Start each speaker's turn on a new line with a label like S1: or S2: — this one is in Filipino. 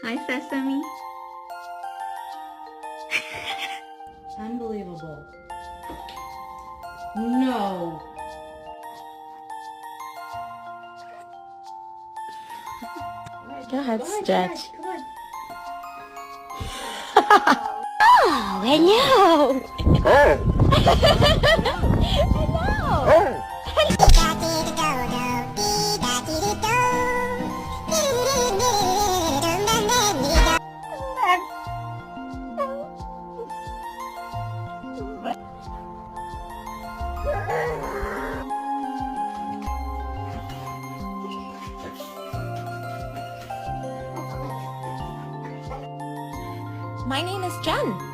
S1: Hi, Sesame.
S2: Unbelievable. No.
S3: Go ahead, stretch.
S2: Come on.
S3: Oh, hello. My name is Jen.